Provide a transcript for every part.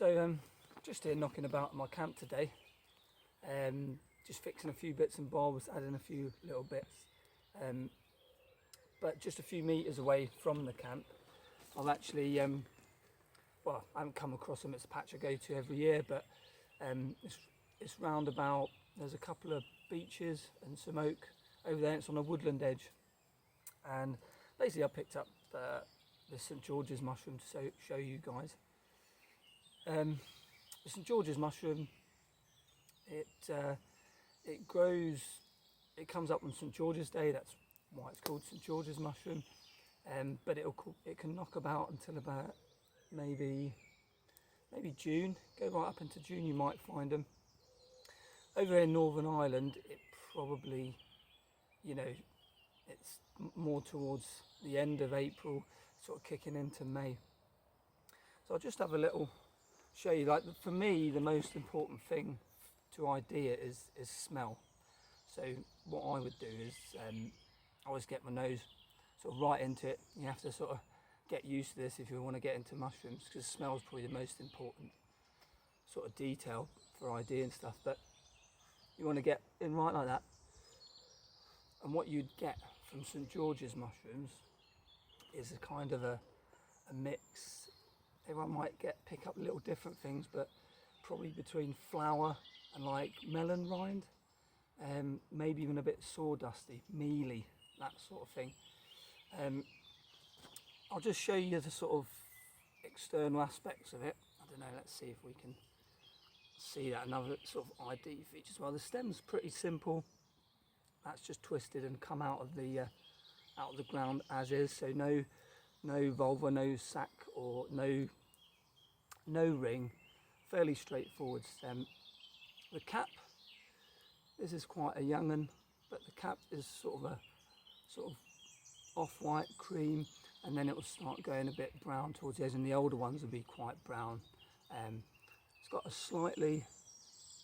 So just here knocking about at my camp today, just fixing a few bits and bobs, adding a few little bits, but just a few metres away from the camp I've actually, well, I haven't come across them. It's a patch I go to every year, but it's round about, there's a couple of beeches and some oak over there. It's on a woodland edge, and basically I picked up the St George's mushroom to show you guys. The St George's mushroom, it grows, it comes up on St George's Day. That's why it's called St George's mushroom. But it can knock about until about maybe June. Go right up into June, you might find them. Over in Northern Ireland, it probably, you know, it's more towards the end of April, sort of kicking into May. So I'll just have a little show you. Like, for me, the most important thing to ID it is smell. So what I would do is I always get my nose sort of right into it. You have to sort of get used to this if you want to get into mushrooms, because smell is probably the most important sort of detail for ID and stuff. But you want to get in right like that. And what you'd get from St George's mushrooms is a kind of a mix. Everyone might pick up little different things, but probably between flour and like melon rind, maybe even a bit sawdusty, mealy, that sort of thing. I'll just show you the sort of external aspects of it. I don't know, let's see if we can see that. Another sort of ID feature as well. The stem's pretty simple. That's just twisted and come out of the ground as is. So no vulva, no sac, or no ring. Fairly straightforward stem. The cap, this is quite a young one, but the cap is sort of off-white cream, and then it will start going a bit brown towards the edge, and the older ones will be quite brown. It's got a slightly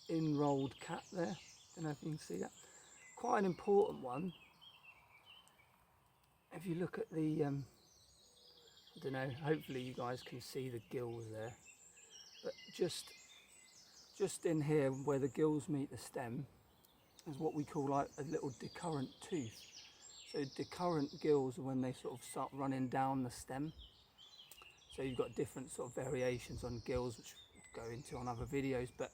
in-rolled cap there. Don't know if you can see that. Quite an important one. If you look at the, I don't know, hopefully you guys can see the gills there, but just in here where the gills meet the stem is what we call like a little decurrent tooth. So decurrent gills are when they sort of start running down the stem. So you've got different sort of variations on gills, which we'll go into on other videos, but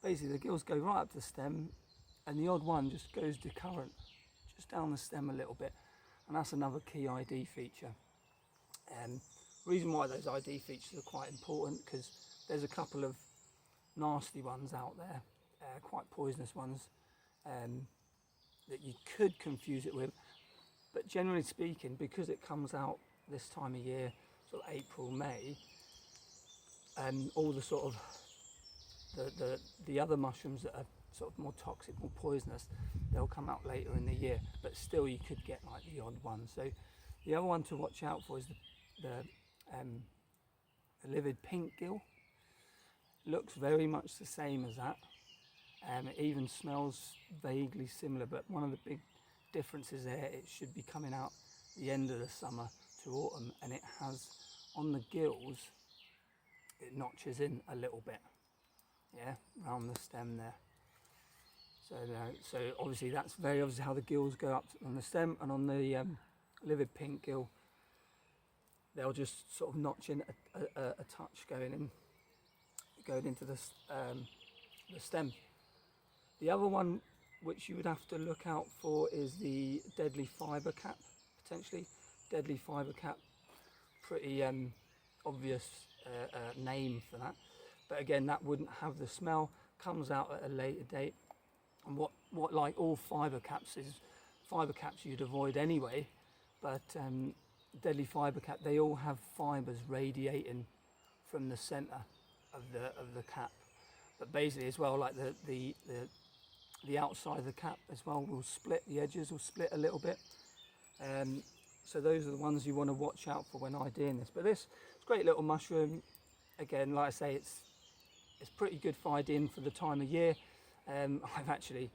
basically the gills go right up the stem, and the odd one just goes decurrent, just down the stem a little bit. And that's another key ID feature. The reason why those ID features are quite important, because there's a couple of nasty ones out there, quite poisonous ones, that you could confuse it with. But generally speaking, because it comes out this time of year, sort of April, May, and all the sort of the other mushrooms that are sort of more toxic, more poisonous, they'll come out later in the year, but still you could get like the odd one. So the other one to watch out for is the livid pink gill. Looks very much the same as that. It even smells vaguely similar, but one of the big differences there, it should be coming out the end of the summer to autumn, and it has on the gills, it notches in a little bit, yeah, around the stem there. So obviously that's very obviously how the gills go up on the stem, and on the livid pink gill, they'll just sort of notch in a touch going into the stem. The other one which you would have to look out for is the deadly fibre cap, potentially. Deadly fibre cap, pretty obvious name for that. But again, that wouldn't have the smell, comes out at a later date. And what like all fibre caps is, fibre caps you'd avoid anyway, but deadly fibre cap, they all have fibres radiating from the centre of the cap. But basically as well, like the outside of the cap as well will split, the edges will split a little bit. So those are the ones you want to watch out for when IDing this. But this is a great little mushroom. Again, like I say, it's pretty good for IDing for the time of year. I've actually,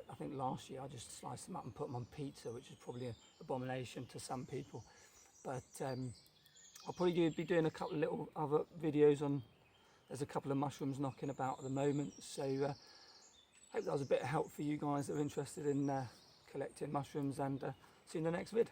I think last year I just sliced them up and put them on pizza, which is probably an abomination to some people. But I'll probably be doing a couple of little other videos on there's a couple of mushrooms knocking about at the moment. So hope that was a bit of help for you guys that are interested in collecting mushrooms, and see you in the next vid.